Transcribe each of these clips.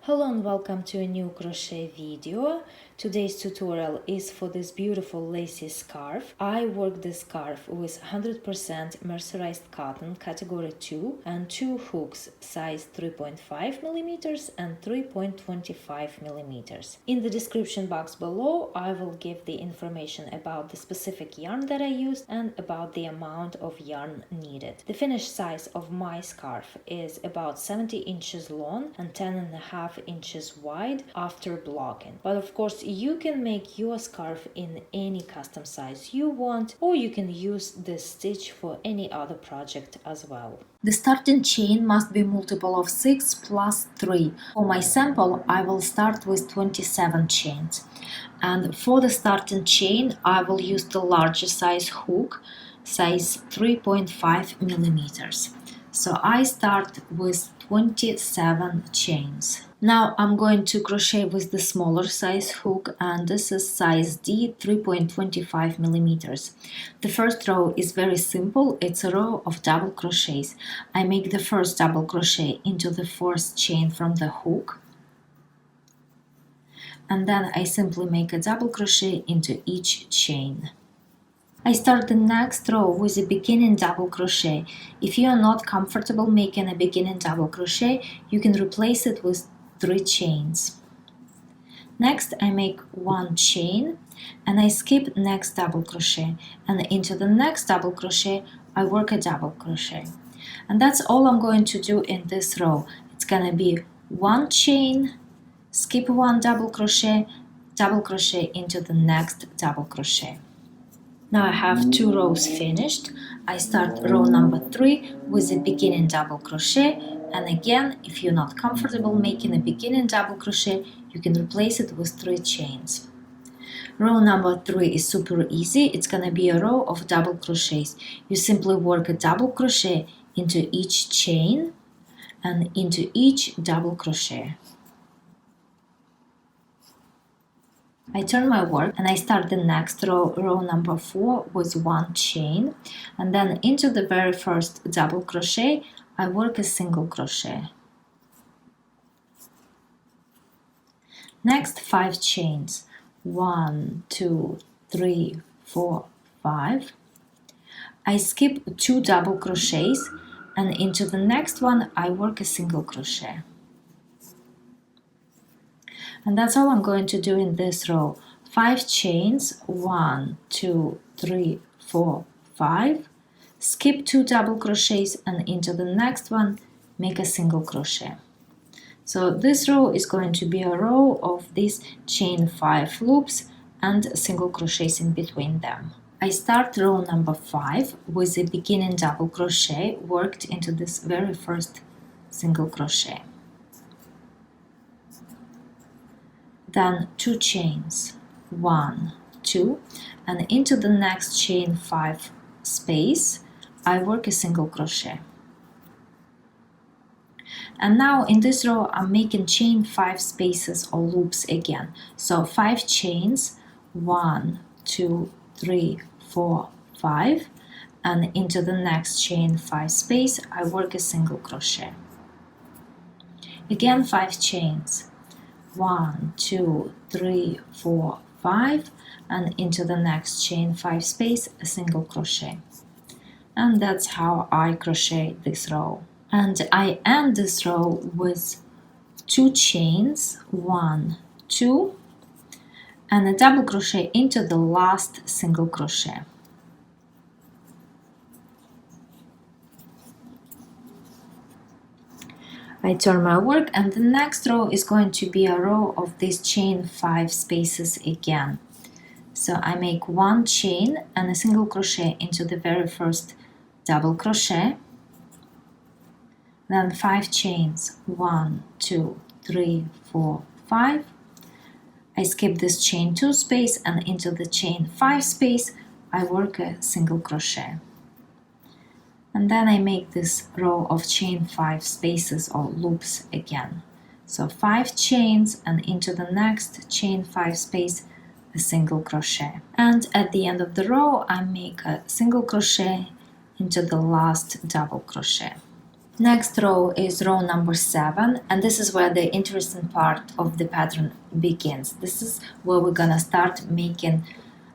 Hello and welcome to a new crochet video. Today's tutorial is for this beautiful lacy scarf. I worked this scarf with 100% mercerized cotton category 2 and two hooks size 3.5 millimeters and 3.25 millimeters. In the description box below I will give the information about the specific yarn that I used and about the amount of yarn needed. The finished size of my scarf is about 70 inches long and 10.5 inches wide after blocking. But of course you can make your scarf in any custom size you want, or you can use this stitch for any other project as well. The starting chain must be multiple of 6 plus 3. For my sample I will start with 27 chains, and for the starting chain I will use the larger size hook, size 3.5 millimeters. So I start with 27 chains. Now I'm going to crochet with the smaller size hook, and this is size D, 3.25 millimeters. The first row is very simple. It's a row of double crochets. I make the first double crochet into the first chain from the hook, and then I simply make a double crochet into each chain. I start the next row with a beginning double crochet. If you are not comfortable making a beginning double crochet, you can replace it with 3 chains. Next I make 1 chain and I skip next double crochet, and into the next double crochet I work a double crochet. And that's all I'm going to do in this row. It's gonna be 1 chain, skip 1 double crochet into the next double crochet. Now I have 2 rows finished. I start row number 3 with a beginning double crochet, and again, if you're not comfortable making a beginning double crochet, you can replace it with 3 chains. Row number 3 is super easy. It's gonna be a row of double crochets. You simply work a double crochet into each chain and into each double crochet. I turn my work and I start the next row, row number 4, with 1 chain, and then into the very first double crochet I work a single crochet. Next 5 chains, 1, 2, 3, 4, 5. I skip 2 double crochets, and into the next one I work a single crochet. And that's all I'm going to do in this row. 5 chains, 1, 2, 3, 4, 5. Skip 2 double crochets, and into the next one make a single crochet. So this row is going to be a row of these chain 5 loops and single crochets in between them. I start row number 5 with a beginning double crochet worked into this very first single crochet. Then 2 chains, 1, 2, and into the next chain 5 space I work a single crochet. And now in this row I'm making chain 5 spaces or loops again. So 5 chains, 1, 2, 3, 4, 5, and into the next chain 5 space I work a single crochet. Again 5 chains, 1, 2, 3, 4, 5, and into the next chain 5 space a single crochet. And that's how I crochet this row. And I end this row with 2 chains, 1, 2, and a double crochet into the last single crochet. I turn my work, and the next row is going to be a row of these chain 5 spaces again. So I make 1 chain and a single crochet into the very first double crochet, then 5 chains, 1, 2, 3, 4, 5. I skip this chain 2 space, and into the chain 5 space I work a single crochet. And then I make this row of chain 5 spaces or loops again. So 5 chains, and into the next chain 5 space a single crochet. And at the end of the row I make a single crochet into the last double crochet. Next row is row number 7, and this is where the interesting part of the pattern begins. This is where we're gonna start making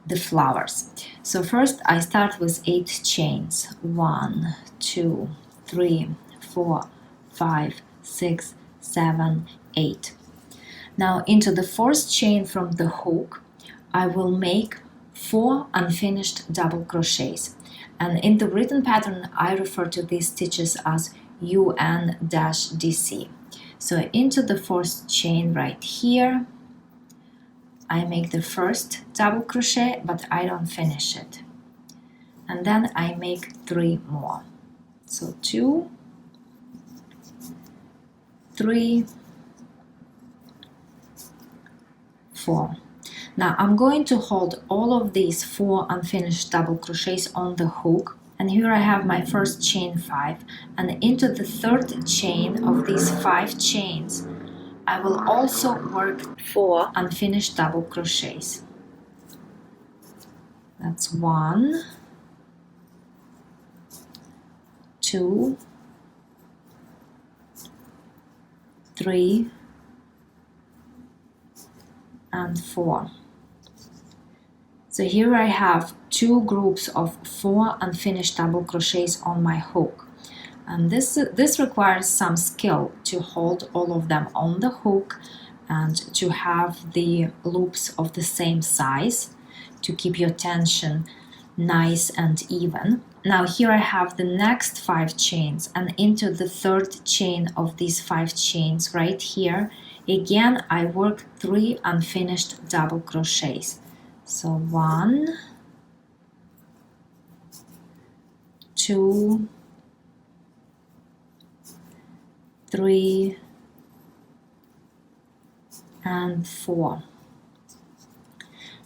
the flowers. So first I start with 8 chains. 1, 2, 3, 4, 5, 6, 7, 8. Now into the first chain from the hook I will make 4 unfinished double crochets, and in the written pattern I refer to these stitches as UN-DC. So into the first chain right here I make the first double crochet, but I don't finish it, and then I make 3 more. So 2, 3, 4. Now I'm going to hold all of these 4 unfinished double crochets on the hook, and here I have my first chain 5, and into the third chain of these 5 chains I will also work 4 unfinished double crochets. That's 1, 2, 3, and 4. So here I have 2 groups of 4 unfinished double crochets on my hook, and this requires some skill to hold all of them on the hook and to have the loops of the same size to keep your tension nice and even. Now here I have the next 5 chains, and into the third chain of these 5 chains right here again I work 3 unfinished double crochets. So 1, 2, 3, and 4.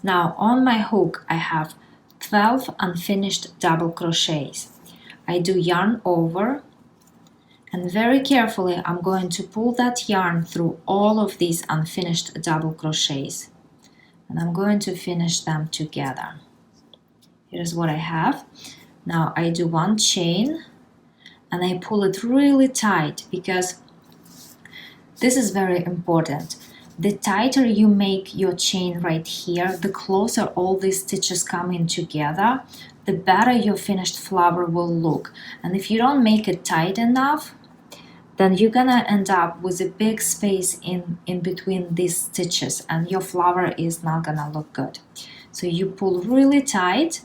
Now on my hook I have 12 unfinished double crochets. I do yarn over, and very carefully I'm going to pull that yarn through all of these unfinished double crochets, and I'm going to finish them together. Here's what I have. Now I do 1 chain and I pull it really tight, because this is very important. The tighter you make your chain right here, the closer all these stitches come in together, the better your finished flower will look. And if you don't make it tight enough, then you're gonna end up with a big space in between these stitches, and your flower is not gonna look good. So you pull really tight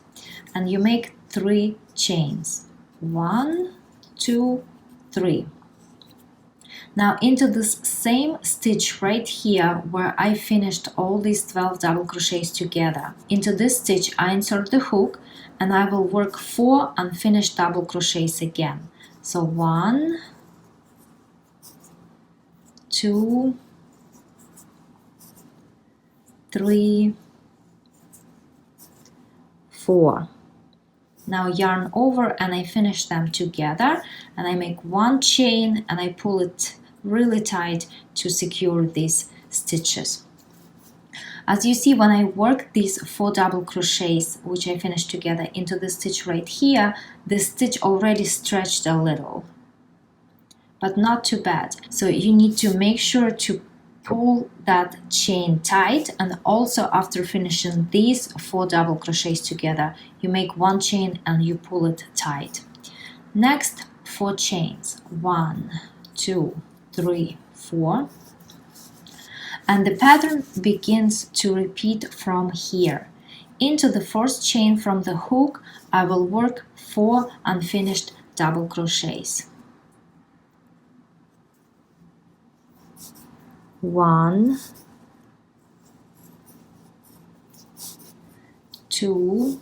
and you make 3 chains. 1, 2, 3. Now into this same stitch right here where I finished all these 12 double crochets together, into this stitch I insert the hook and I will work 4 unfinished double crochets again. So 1, 2, 3, 4. Now yarn over and I finish them together, and I make 1 chain and I pull it really tight to secure these stitches. As you see, when I work these 4 double crochets which I finished together into the stitch right here, the stitch already stretched a little, but not too bad. So you need to make sure to pull that chain tight, and also after finishing these 4 double crochets together you make 1 chain and you pull it tight. Next 4 chains. 1, 2, 3, 4, and the pattern begins to repeat from here. Into the first chain from the hook I will work 4 unfinished double crochets. 1, 2,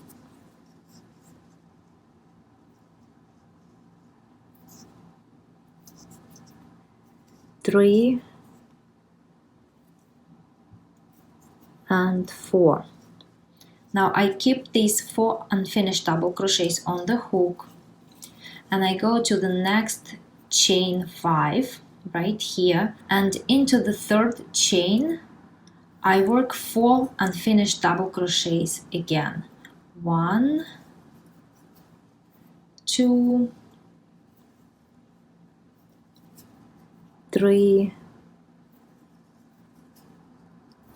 3, and 4. Now I keep these 4 unfinished double crochets on the hook, and I go to the next chain 5 right here, and into the third chain I work 4 unfinished double crochets again. 1, 2, 3,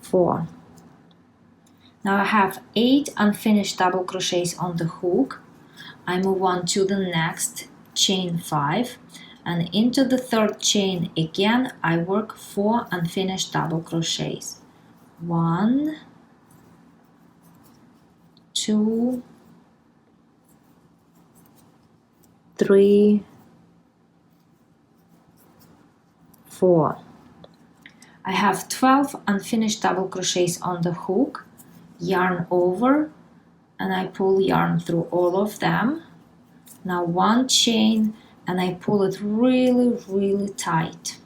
4. Now I have 8 unfinished double crochets on the hook. I move on to the next chain 5, and into the third chain again I work 4 unfinished double crochets. 1, 2, 3, 4. I have 12 unfinished double crochets on the hook. Yarn over, and I pull yarn through all of them. Now one chain, and I pull it really tight.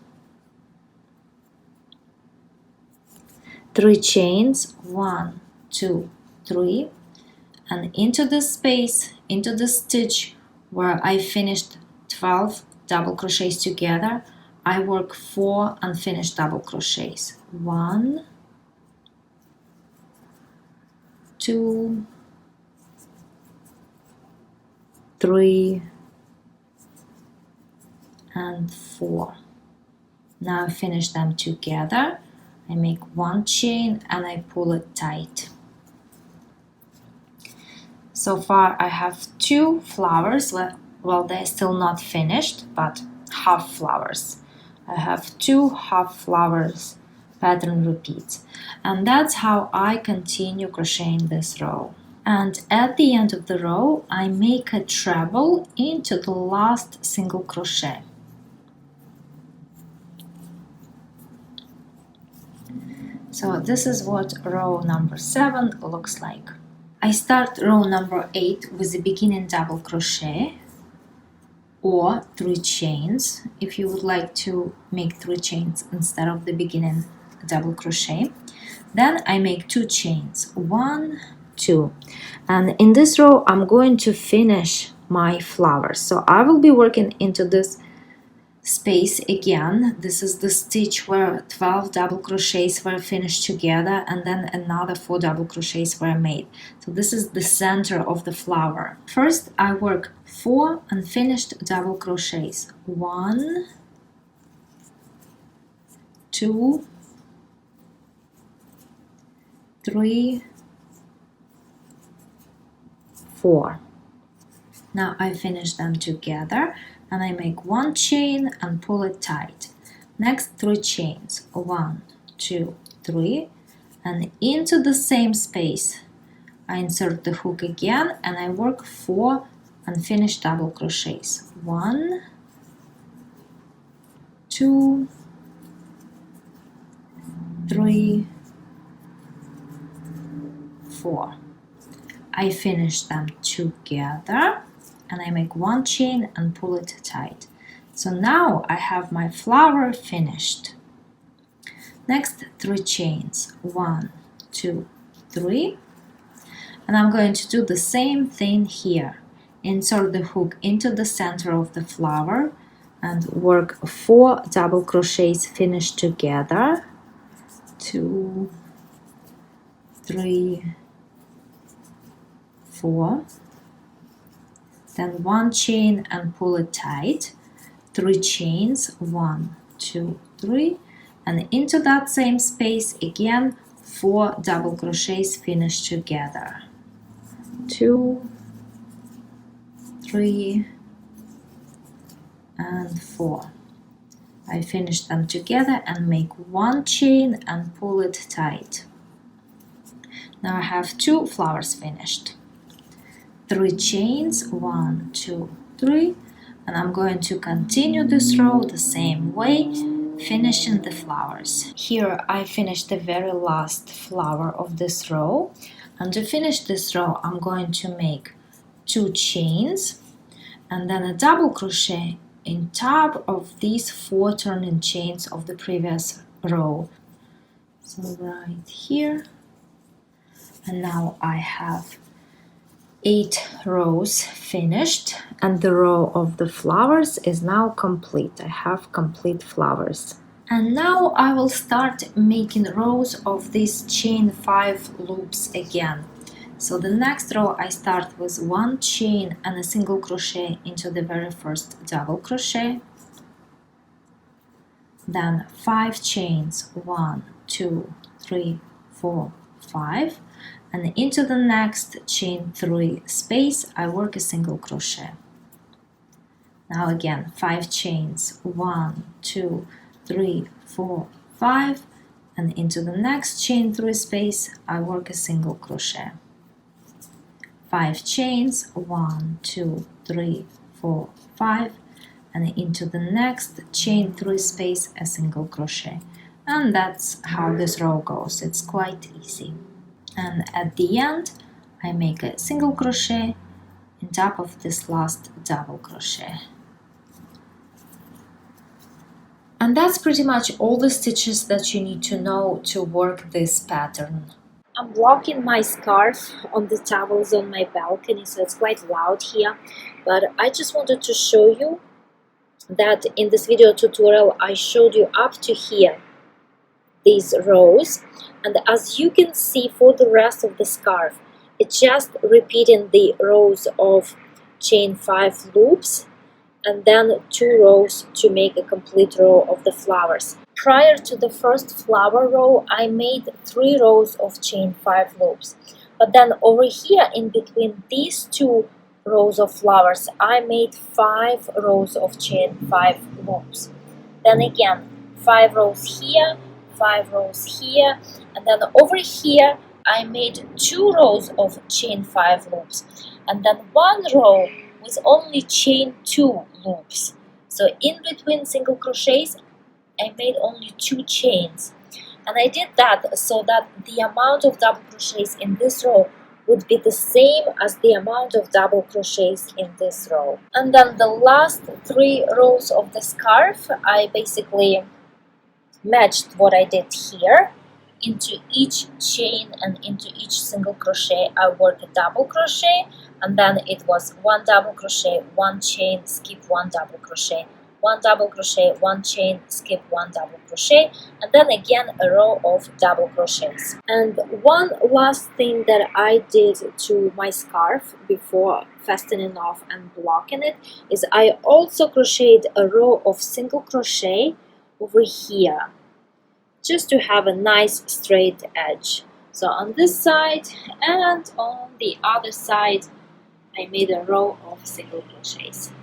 3 chains, 1, 2, 3, and into the space, into the stitch where I finished 12 double crochets together, I work 4 unfinished double crochets. 1, 2, 3, and 4. Now I finish them together. I make one chain and I pull it tight. So far I have 2 flowers. Well, they're still not finished, but half flowers. I have 2 half flowers pattern repeats, and that's how I continue crocheting this row. And at the end of the row I make a treble into the last single crochet. So this is what row number 7 looks like. I start row number 8 with a beginning double crochet or 3 chains if you would like to make 3 chains instead of the beginning double crochet. Then I make 2 chains, 1, 2, and in this row I'm going to finish my flowers. So I will be working into this space again. This is the stitch where 12 double crochets were finished together, and then another 4 double crochets were made. So this is the center of the flower. First I work 4 unfinished double crochets. 1, 2, 3, 4. Now I finish them together and I make one chain and pull it tight. Next 3 chains, 1, 2, 3, and into the same space I insert the hook again and I work 4 unfinished double crochets. 1, 2, 3, 4. I finish them together and I make one chain and pull it tight. So now I have my flower finished. Next 3 chains, 1, 2, 3, and I'm going to do the same thing here. Insert the hook into the center of the flower and work 4 double crochets finished together. 2, 3, 4. Then one chain and pull it tight. 3 chains, 1, 2, 3, and into that same space again 4 double crochets finished together. 2, 3, and 4. I finish them together and make one chain and pull it tight. Now I have 2 flowers finished. 3 chains, 1, 2, 3, and I'm going to continue this row the same way, finishing the flowers. Here I finished the very last flower of this row, and to finish this row I'm going to make 2 chains and then a double crochet in top of these 4 turning chains of the previous row. So right here, and now I have 8 rows finished and the row of the flowers is now complete. I have complete flowers. And now I will start making rows of these chain 5 loops again. So the next row I start with 1 chain and a single crochet into the very first double crochet. then 5 chains, 1, 2, 3, 4, 5, and into the next chain 3 space I work a single crochet. Now again 5 chains, 1, 2, 3, 4, 5, and into the next chain 3 space I work a single crochet. 5 chains, 1, 2, 3, 4, 5, and into the next chain 3 space a single crochet. And that's how this row goes. It's quite easy. And at the end I make a single crochet on top of this last double crochet. And that's pretty much all the stitches that you need to know to work this pattern. I'm blocking my scarf on the towels on my balcony, so it's quite loud here, but I just wanted to show you that in this video tutorial I showed you up to here these rows, and as you can see for the rest of the scarf it's just repeating the rows of chain 5 loops and then 2 rows to make a complete row of the flowers. Prior to the first flower row I made 3 rows of chain 5 loops, but then over here in between these 2 rows of flowers I made 5 rows of chain 5 loops. Then again 5 rows here, 5 rows here, and then over here I made 2 rows of chain 5 loops, and then 1 row with only chain 2 loops. So in between single crochets I made only 2 chains, and I did that so that the amount of double crochets in this row would be the same as the amount of double crochets in this row. And then the last 3 rows of the scarf I basically matched what I did here. Into each chain and into each single crochet I work a double crochet, and then it was 1 double crochet, 1 chain, skip 1 double crochet, 1 double crochet, 1 chain, skip 1 double crochet, and then again a row of double crochets. And one last thing that I did to my scarf before fastening off and blocking it is I also crocheted a row of single crochet over here, just to have a nice straight edge. So on this side and on the other side I made a row of single crochets.